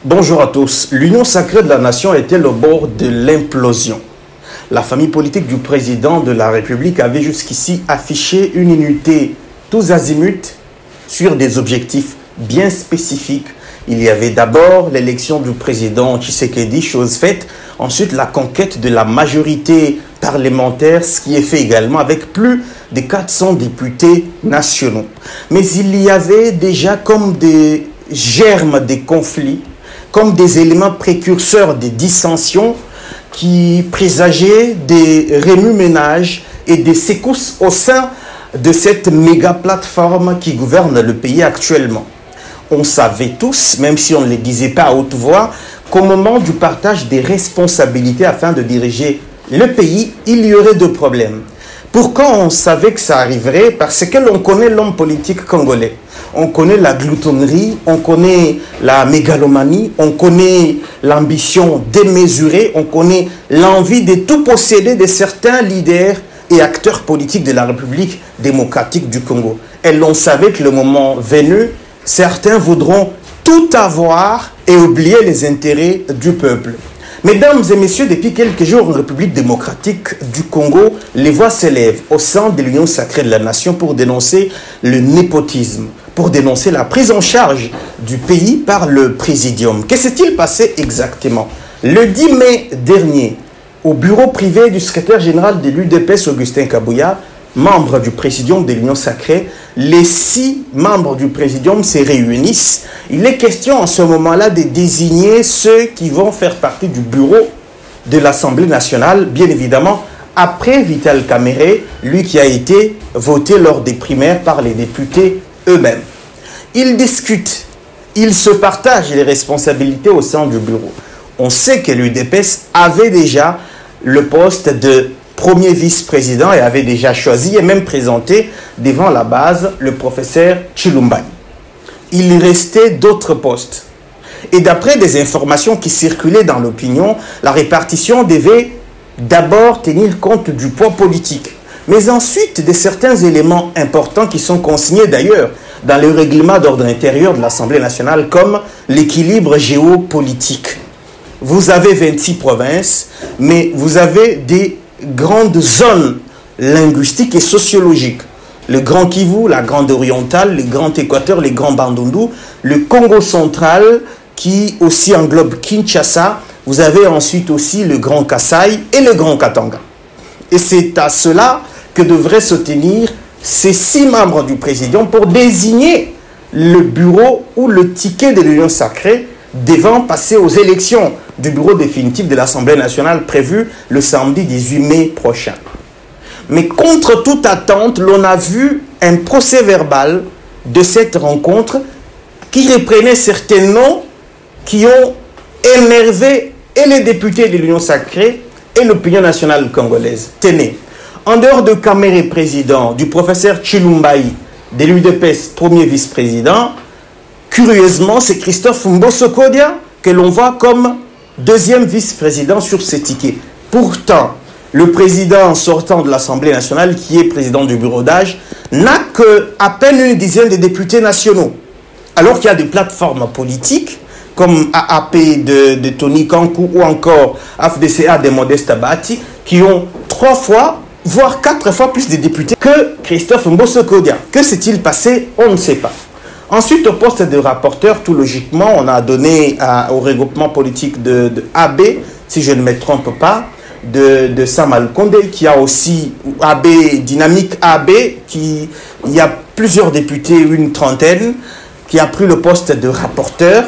Bonjour à tous. L'Union sacrée de la nation était au bord de l'implosion. La famille politique du président de la République avait jusqu'ici affiché une unité tous azimuts sur des objectifs bien spécifiques. Il y avait d'abord l'élection du président Tshisekedi, chose faite. Ensuite, la conquête de la majorité parlementaire, ce qui est fait également avec plus de 400 députés nationaux. Mais il y avait déjà comme des germes des conflits, comme des éléments précurseurs des dissensions qui présageaient des remue-ménages et des secousses au sein de cette méga plateforme qui gouverne le pays actuellement. On savait tous, même si on ne le disait pas à haute voix, qu'au moment du partage des responsabilités afin de diriger le pays, il y aurait deux problèmes. Pourquoi on savait que ça arriverait? Parce que l'on connaît l'homme politique congolais. On connaît la gloutonnerie, on connaît la mégalomanie, on connaît l'ambition démesurée, on connaît l'envie de tout posséder de certains leaders et acteurs politiques de la République démocratique du Congo. Et l'on savait que le moment venu, certains voudront tout avoir et oublier les intérêts du peuple. Mesdames et messieurs, depuis quelques jours en République démocratique du Congo, les voix s'élèvent au sein de l'Union sacrée de la nation pour dénoncer le népotisme, pour dénoncer la prise en charge du pays par le présidium. Que s'est-il passé exactement? Le 10 mai dernier, au bureau privé du secrétaire général de l'UDPS, Augustin Kabouya, membre du présidium de l'Union sacrée, les 6 membres du présidium se réunissent. Il est question en ce moment-là de désigner ceux qui vont faire partie du bureau de l'Assemblée nationale, bien évidemment, après Vital Kamerhe, lui qui a été voté lors des primaires par les députés eux-mêmes. Ils discutent, ils se partagent les responsabilités au sein du bureau. On sait que l'UDPS avait déjà le poste de premier vice-président et avait déjà choisi et même présenté devant la base le professeur Tshilumba. Il restait d'autres postes. Et d'après des informations qui circulaient dans l'opinion, la répartition devait d'abord tenir compte du poids politique, mais ensuite de certains éléments importants qui sont consignés d'ailleurs dans le règlement d'ordre intérieur de l'Assemblée nationale comme l'équilibre géopolitique. Vous avez 26 provinces, mais vous avez des grandes zones linguistiques et sociologiques. Le Grand Kivu, la Grande Orientale, le Grand Équateur, les Grands Bandundu, le Congo central qui aussi englobe Kinshasa. Vous avez ensuite aussi le Grand Kasaï et le Grand Katanga. Et c'est à cela que devraient se tenir ces 6 membres du présidium pour désigner le bureau ou le ticket de l'Union sacrée devant passer aux élections du bureau définitif de l'Assemblée nationale prévu le samedi 18 mai prochain. Mais contre toute attente, l'on a vu un procès-verbal de cette rencontre qui reprenait certains noms qui ont énervé et les députés de l'Union sacrée et l'opinion nationale congolaise. Tenez, en dehors de Kamerhe président, du professeur Tshilumba, de l'UDPS premier vice-président, curieusement, c'est Christophe Mbosso Kodia que l'on voit comme deuxième vice-président sur ces tickets. Pourtant, le président sortant de l'Assemblée nationale, qui est président du bureau d'âge, n'a qu'à peine une dizaine de députés nationaux. Alors qu'il y a des plateformes politiques, comme AAP de Tony Kankou ou encore AFDCA de Modeste Bahati, qui ont 3 fois, voire 4 fois plus de députés que Christophe Mbosso Kodia. Que s'est-il passé? On ne sait pas. Ensuite, au poste de rapporteur, tout logiquement, on a donné au regroupement politique de AB, si je ne me trompe pas, de Samal Kondé, qui a aussi AB, Dynamique AB, il y a plusieurs députés, une trentaine, qui a pris le poste de rapporteur.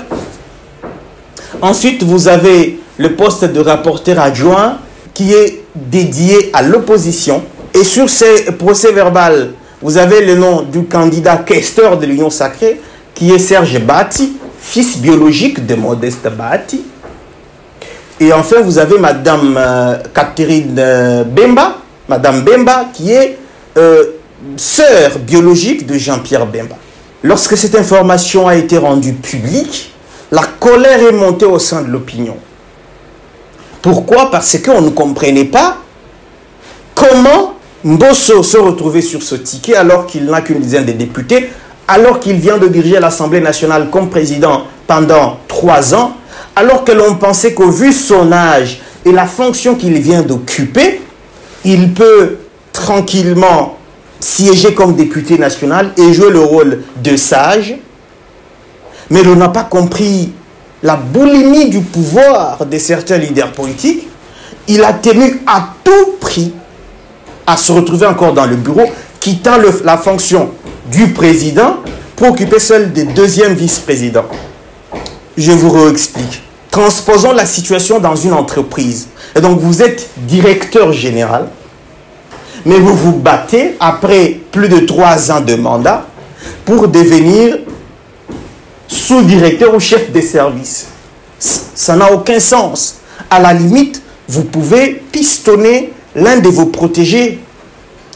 Ensuite, vous avez le poste de rapporteur adjoint qui est dédié à l'opposition. Et sur ces procès-verbal, vous avez le nom du candidat questeur de l'Union sacrée, qui est Serge Bahati, fils biologique de Modeste Bahati. Et enfin, vous avez Madame Catherine Bemba, Madame Bemba, qui est sœur biologique de Jean-Pierre Bemba. Lorsque cette information a été rendue publique, la colère est montée au sein de l'opinion. Pourquoi? Parce qu'on ne comprenait pas comment Mbosso se retrouvait sur ce ticket alors qu'il n'a qu'une dizaine de députés, alors qu'il vient de diriger l'Assemblée nationale comme président pendant 3 ans, alors que l'on pensait qu'au vu son âge et la fonction qu'il vient d'occuper, il peut tranquillement siéger comme député national et jouer le rôle de sage. Mais l'on n'a pas compris la boulimie du pouvoir de certains leaders politiques. Il a tenu à tout prix à se retrouver encore dans le bureau, quittant la fonction du président pour occuper celle des deuxièmes vice-présidents. Je vous réexplique. Transposons la situation dans une entreprise. Et donc vous êtes directeur général, mais vous vous battez après plus de 3 ans de mandat pour devenir sous-directeur ou chef des services. Ça n'a aucun sens. À la limite, vous pouvez pistonner l'un de vos protégés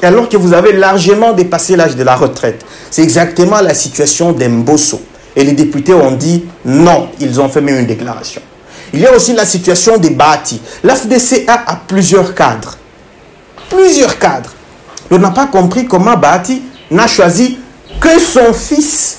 alors que vous avez largement dépassé l'âge de la retraite. C'est exactement la situation d'Mbosso. Et les députés ont dit non. Ils ont fait même une déclaration. Il y a aussi la situation des Bahati. L'AFDCA a plusieurs cadres. Plusieurs cadres. On n'a pas compris comment Bahati n'a choisi que son fils.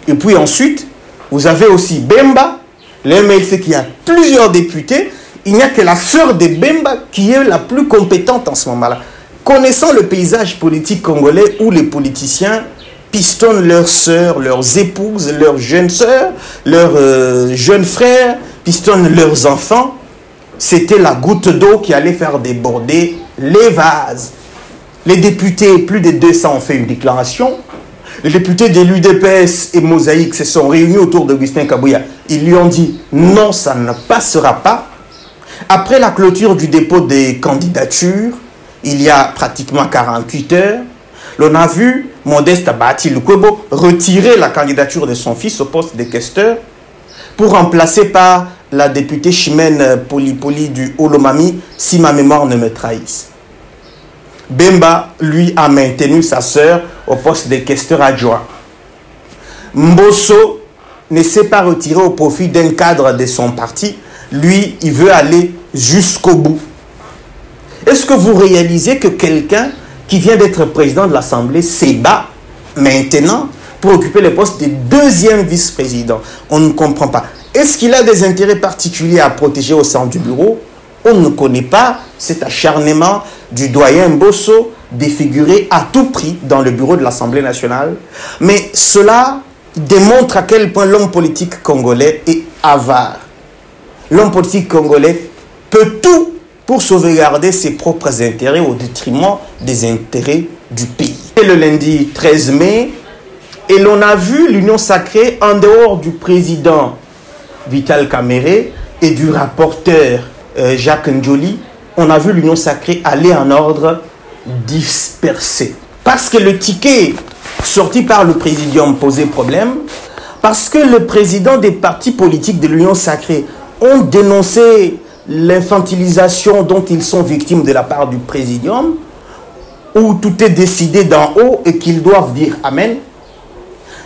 Et puis ensuite, vous avez aussi Bemba, le MLC qui a plusieurs députés. Il n'y a que la sœur de Bemba qui est la plus compétente en ce moment-là. Connaissant le paysage politique congolais où les politiciens pistonnent leurs sœurs, leurs épouses, leurs jeunes sœurs, leurs jeunes frères, pistonnent leurs enfants, c'était la goutte d'eau qui allait faire déborder les vases. Les députés, plus de 200, ont fait une déclaration. Les députés de l'UDPS et Mosaïque se sont réunis autour d'Augustin Kabouya. Ils lui ont dit non, ça ne passera pas. Après la clôture du dépôt des candidatures, il y a pratiquement 48 heures, l'on a vu Modeste Bahati Lukwebo retirer la candidature de son fils au poste de questeur pour remplacer par la députée Chimène Polipoli du Olomami, si ma mémoire ne me trahisse. Bemba, lui, a maintenu sa sœur au poste de questeur adjoint. Mbosso ne s'est pas retiré au profit d'un cadre de son parti. Lui, il veut aller jusqu'au bout. Est-ce que vous réalisez que quelqu'un qui vient d'être président de l'Assemblée s'ébat maintenant pour occuper le poste de deuxième vice-président? On ne comprend pas. Est-ce qu'il a des intérêts particuliers à protéger au sein du bureau? On ne connaît pas cet acharnement du doyen Mbosso défiguré à tout prix dans le bureau de l'Assemblée nationale. Mais cela démontre à quel point l'homme politique congolais est avare. L'homme politique congolais peut tout pour sauvegarder ses propres intérêts au détriment des intérêts du pays. Et le lundi 13 mai, et l'on a vu l'union sacrée en dehors du président Vital Kamerhe et du rapporteur Jacques Ndjoli. On a vu l'union sacrée aller en ordre dispersé. Parce que le ticket sorti par le présidium posait problème, parce que le président des partis politiques de l'union sacrée ont dénoncé l'infantilisation dont ils sont victimes de la part du présidium, où tout est décidé d'en haut et qu'ils doivent dire Amen.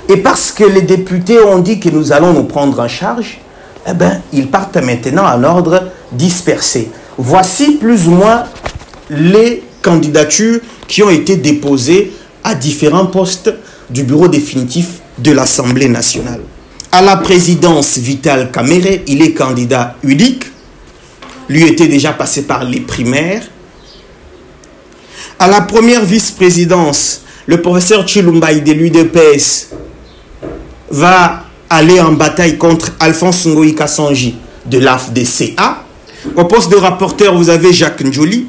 Et parce que les députés ont dit que nous allons nous prendre en charge, eh bien, ils partent maintenant en ordre dispersé. Voici plus ou moins les candidatures qui ont été déposées à différents postes du bureau définitif de l'Assemblée nationale. À la présidence, Vital Kamerhe, il est candidat unique. Lui était déjà passé par les primaires. À la première vice-présidence, le professeur Chilumbaï de l'UDPS va aller en bataille contre Alphonse Ngoï Kassanji de l'AFDCA. Au poste de rapporteur, vous avez Jacques Ndjoli.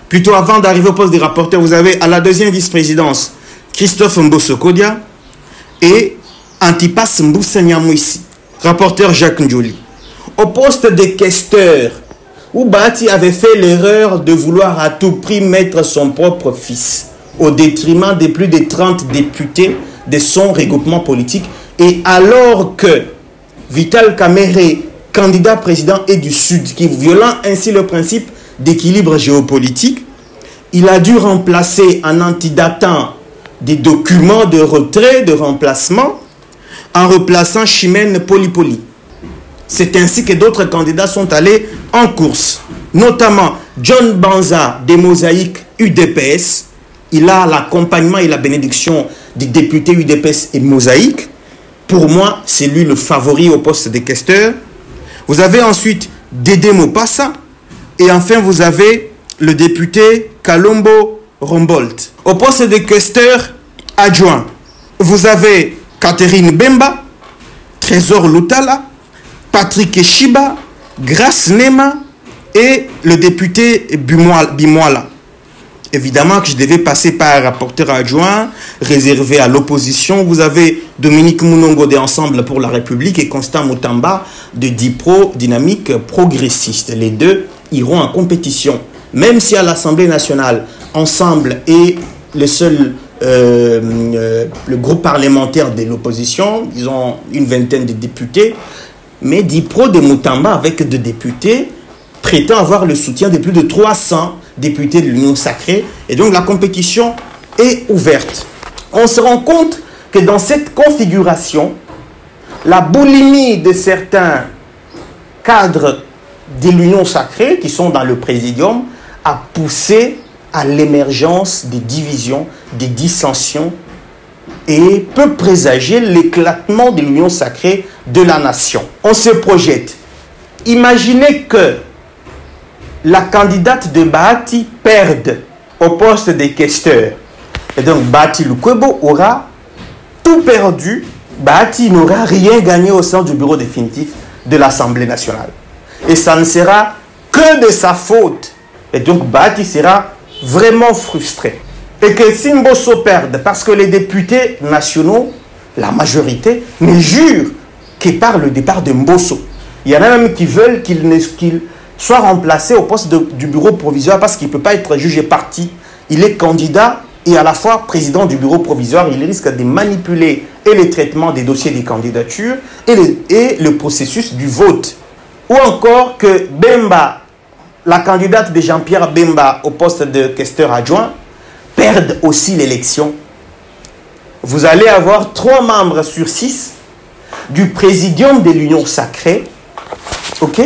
Plutôt avant d'arriver au poste de rapporteur, vous avez à la deuxième vice-présidence Christophe Mbosso Kodia et Antipas Mboussa Nyamouissi, rapporteur Jacques Ndjoli. Au poste de questeur, où Bahati avait fait l'erreur de vouloir à tout prix mettre son propre fils au détriment de plus de 30 députés de son regroupement politique. Et alors que Vital Kamerhe, candidat président, est du Sud, qui violant ainsi le principe d'équilibre géopolitique, il a dû remplacer en antidatant des documents de retrait, de remplacement, en replaçant Chimène Polipoli. C'est ainsi que d'autres candidats sont allés en course, notamment John Banza des Mosaïques UDPS. Il a l'accompagnement et la bénédiction des députés UDPS et Mosaïques. Pour moi, c'est lui le favori au poste de questeur. Vous avez ensuite Dédé Mopassa. Et enfin, vous avez le député Kalombo Rombolt. Au poste de questeur adjoint, vous avez Catherine Bemba, Trésor Lutala, Patrick Eshiba, Grace Nema et le député Bimoala. Évidemment que je devais passer par un rapporteur adjoint réservé à l'opposition. Vous avez Dominique Mounongo de Ensemble pour la République et Constant Moutamba de DIPRO, Dynamique Progressiste. Les deux iront en compétition. Même si à l'Assemblée nationale, Ensemble est le seul le groupe parlementaire de l'opposition, ils ont une vingtaine de députés, mais DIPRO de Moutamba, avec 2 députés, prétend avoir le soutien de plus de 300 députés de l'Union sacrée, et donc la compétition est ouverte. On se rend compte que dans cette configuration, la boulimie de certains cadres de l'Union sacrée qui sont dans le présidium a poussé à l'émergence des divisions, des dissensions et peut présager l'éclatement de l'Union sacrée de la nation. On se projette. Imaginez que la candidate de Bahati perde au poste de questeur. Et donc Bahati Lukwebo aura tout perdu. Bahati n'aura rien gagné au sein du bureau définitif de l'Assemblée nationale. Et ça ne sera que de sa faute. Et donc Bahati sera vraiment frustré. Et que Simboso perde parce que les députés nationaux, la majorité, ne jurent que par le départ de Mbosso. Il y en a même qui veulent qu'il soit remplacé au poste du bureau provisoire parce qu'il ne peut pas être jugé parti. Il est candidat et à la fois président du bureau provisoire. Il risque de manipuler et le traitement des dossiers des candidatures et le processus du vote. Ou encore que Bemba, la candidate de Jean-Pierre Bemba au poste de questeur adjoint, perde aussi l'élection. Vous allez avoir 3 membres sur 6 du présidium de l'Union sacrée, ok,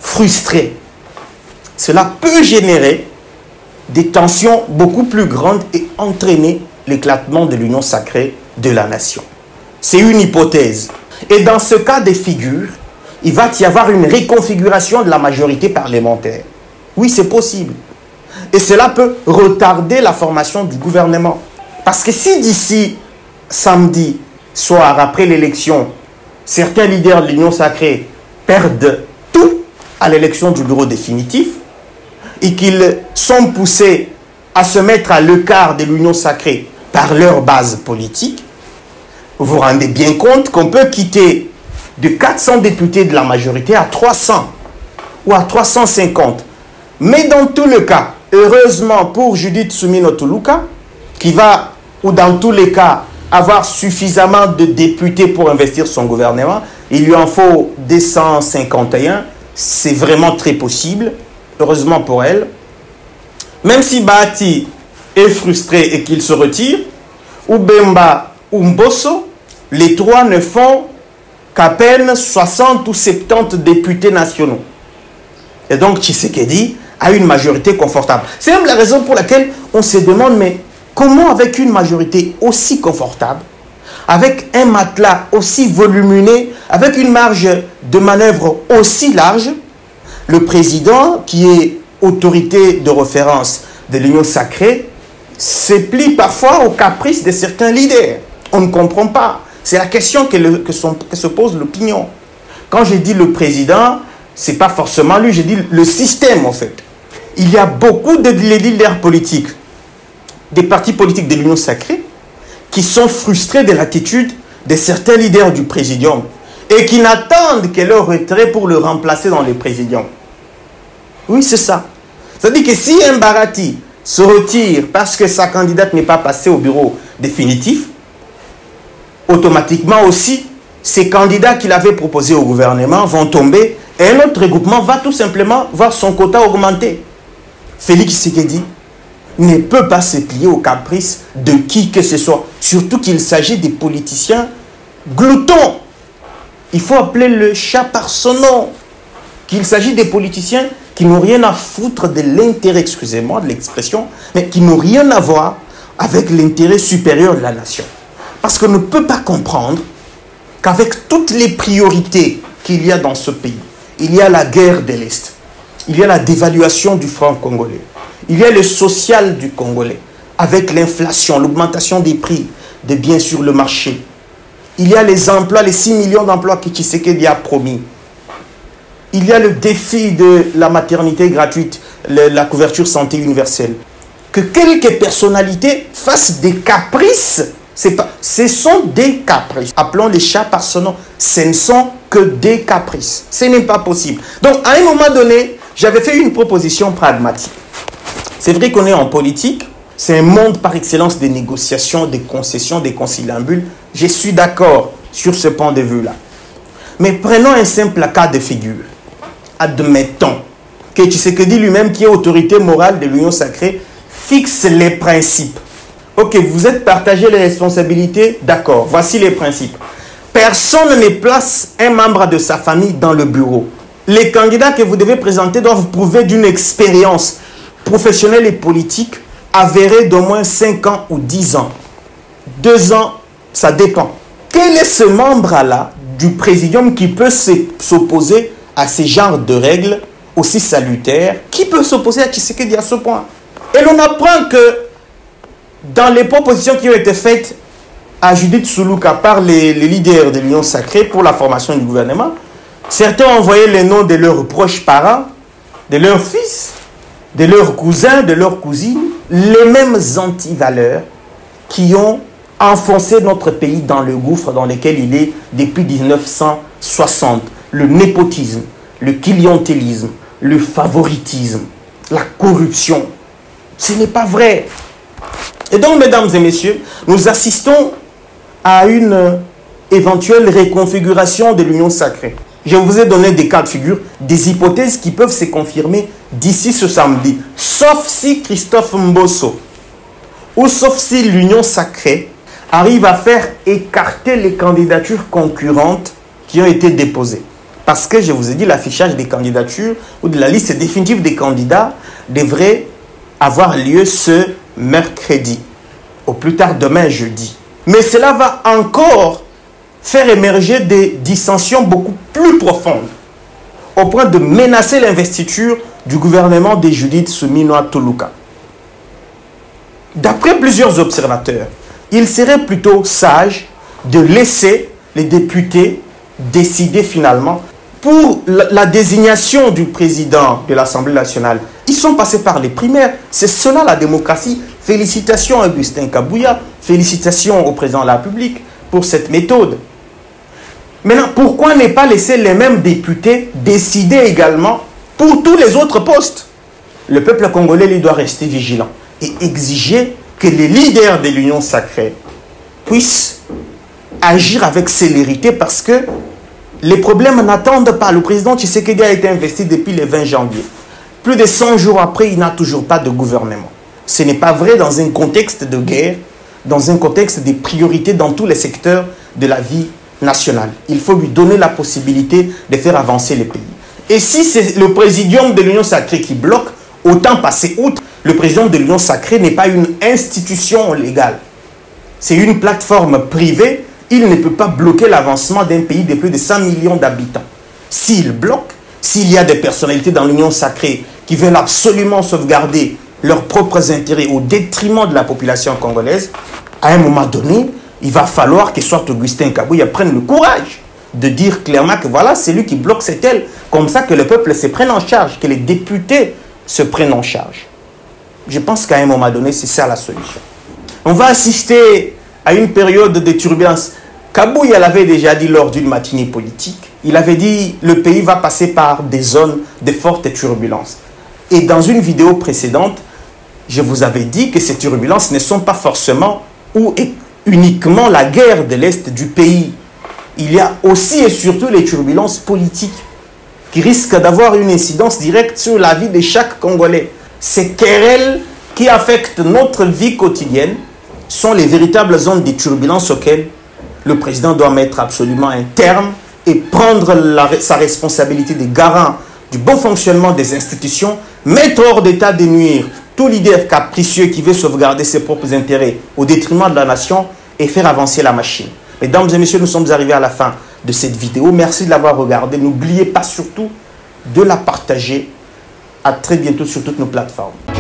frustrés. Cela peut générer des tensions beaucoup plus grandes et entraîner l'éclatement de l'Union sacrée de la nation. C'est une hypothèse. Et dans ce cas de figure, il va y avoir une réconfiguration de la majorité parlementaire. Oui, c'est possible. Et cela peut retarder la formation du gouvernement. Parce que si d'ici samedi soir, après l'élection, certains leaders de l'Union sacrée perdent tout à l'élection du bureau définitif et qu'ils sont poussés à se mettre à l'écart de l'Union sacrée par leur base politique, vous vous rendez bien compte qu'on peut quitter de 400 députés de la majorité à 300 ou à 350. Mais dans tout le cas, heureusement pour Judith Soumino Tuluka, qui va, ou dans tous les cas, avoir suffisamment de députés pour investir son gouvernement, il lui en faut 251, c'est vraiment très possible, heureusement pour elle. Même si Bahati est frustré et qu'il se retire, ou Bemba ou Mbosso, les 3 ne font qu'à peine 60 ou 70 députés nationaux. Et donc Tshisekedi a une majorité confortable. C'est même la raison pour laquelle on se demande, mais comment avec une majorité aussi confortable, avec un matelas aussi volumineux, avec une marge de manœuvre aussi large, le président, qui est autorité de référence de l'Union sacrée, se plie parfois aux caprices de certains leaders. On ne comprend pas. C'est la question que se pose l'opinion. Quand je dis le président, ce n'est pas forcément lui, je dis le système en fait. Il y a beaucoup de leaders politiques, des partis politiques de l'Union sacrée, qui sont frustrés de l'attitude de certains leaders du présidium et qui n'attendent que leur retrait pour le remplacer dans le présidium. Oui, c'est ça. C'est-à-dire que si un Bahati se retire parce que sa candidate n'est pas passée au bureau définitif, automatiquement aussi, ces candidats qu'il avait proposés au gouvernement vont tomber et un autre regroupement va tout simplement voir son quota augmenter. Félix Tshisekedi ne peut pas se plier aux caprices de qui que ce soit, surtout qu'il s'agit des politiciens gloutons. Il faut appeler le chat par son nom. Qu'il s'agit des politiciens qui n'ont rien à foutre de l'intérêt, excusez-moi de l'expression, mais qui n'ont rien à voir avec l'intérêt supérieur de la nation. Parce qu'on ne peut pas comprendre qu'avec toutes les priorités qu'il y a dans ce pays, il y a la guerre de l'Est. Il y a la dévaluation du franc congolais. Il y a le social du Congolais, avec l'inflation, l'augmentation des prix des biens sur le marché. Il y a les emplois, les 6 millions d'emplois que Tshisekedi a promis. Il y a le défi de la maternité gratuite, la couverture santé universelle. Que quelques personnalités fassent des caprices, ce sont des caprices. Appelons les chats par son nom. Ce ne sont que des caprices. Ce n'est pas possible. Donc, à un moment donné, j'avais fait une proposition pragmatique. C'est vrai qu'on est en politique. C'est un monde par excellence des négociations, des concessions, des conciliabules. Je suis d'accord sur ce point de vue-là. Mais prenons un simple cas de figure. Admettons que Tshisekedi lui-même, qui est autorité morale de l'Union sacrée, fixe les principes. Ok, vous êtes partagé les responsabilités, d'accord, voici les principes. Personne ne place un membre de sa famille dans le bureau. Les candidats que vous devez présenter doivent prouver d'une expérience professionnelle et politique avérée d'au moins 5 ans ou 10 ans. 2 ans, ça dépend. Quel est ce membre-là du présidium qui peut s'opposer à ces genres de règles aussi salutaires? Qui peut s'opposer à Tshisekedi à ce point? Et l'on apprend que dans les propositions qui ont été faites à Judith Soulouka par les leaders de l'Union sacrée pour la formation du gouvernement, certains ont envoyé les noms de leurs proches parents, de leurs fils, de leurs cousins, de leurs cousines, les mêmes antivaleurs qui ont enfoncé notre pays dans le gouffre dans lequel il est depuis 1960. Le népotisme, le clientélisme, le favoritisme, la corruption. Ce n'est pas vrai. Et donc, mesdames et messieurs, nous assistons à une éventuelle reconfiguration de l'Union sacrée. Je vous ai donné des cas de figure, des hypothèses qui peuvent se confirmer d'ici ce samedi. Sauf si Christophe Mbosso, ou sauf si l'Union sacrée arrive à faire écarter les candidatures concurrentes qui ont été déposées. Parce que, je vous ai dit, l'affichage des candidatures ou de la liste définitive des candidats devrait avoir lieu ce mercredi, au plus tard demain jeudi. Mais cela va encore faire émerger des dissensions beaucoup plus profondes, au point de menacer l'investiture du gouvernement de Judith Suminwa Tuluka. D'après plusieurs observateurs, il serait plutôt sage de laisser les députés décider finalement pour la désignation du président de l'Assemblée nationale. Ils sont passés par les primaires. C'est cela la démocratie. Félicitations à Augustin Kabouya. Félicitations au président de la République pour cette méthode. Maintenant, pourquoi ne pas laisser les mêmes députés décider également pour tous les autres postes? Le peuple congolais, lui, doit rester vigilant et exiger que les leaders de l'Union sacrée puissent agir avec célérité parce que les problèmes n'attendent pas. Le président Tshisekedi a été investi depuis le 20 janvier. Plus de 100 jours après, il n'a toujours pas de gouvernement. Ce n'est pas vrai dans un contexte de guerre, dans un contexte des priorités dans tous les secteurs de la vie nationale. Il faut lui donner la possibilité de faire avancer les pays. Et si c'est le présidium de l'Union sacrée qui bloque, autant passer outre. Le président de l'Union sacrée n'est pas une institution légale. C'est une plateforme privée. Il ne peut pas bloquer l'avancement d'un pays de plus de 100 millions d'habitants. S'il bloque, s'il y a des personnalités dans l'Union sacrée qui veulent absolument sauvegarder leurs propres intérêts au détriment de la population congolaise, à un moment donné, il va falloir que soit Augustin Kabouya prenne le courage de dire clairement que voilà, c'est lui qui bloque, c'est elle. Comme ça que le peuple se prenne en charge, que les députés se prennent en charge. Je pense qu'à un moment donné, c'est ça la solution. On va assister à une période de turbulence. Kabouya l'avait déjà dit lors d'une matinée politique. Il avait dit le pays va passer par des zones de fortes turbulences. Et dans une vidéo précédente, je vous avais dit que ces turbulences ne sont pas forcément ou uniquement la guerre de l'Est du pays. Il y a aussi et surtout les turbulences politiques qui risquent d'avoir une incidence directe sur la vie de chaque Congolais. Ces querelles qui affectent notre vie quotidienne sont les véritables zones de turbulences auxquelles le président doit mettre absolument un terme et prendre sa responsabilité de garant du bon fonctionnement des institutions, mettre hors d'état de nuire tout leader capricieux qui veut sauvegarder ses propres intérêts au détriment de la nation et faire avancer la machine. Mesdames et messieurs, nous sommes arrivés à la fin de cette vidéo. Merci de l'avoir regardée. N'oubliez pas surtout de la partager. À très bientôt sur toutes nos plateformes.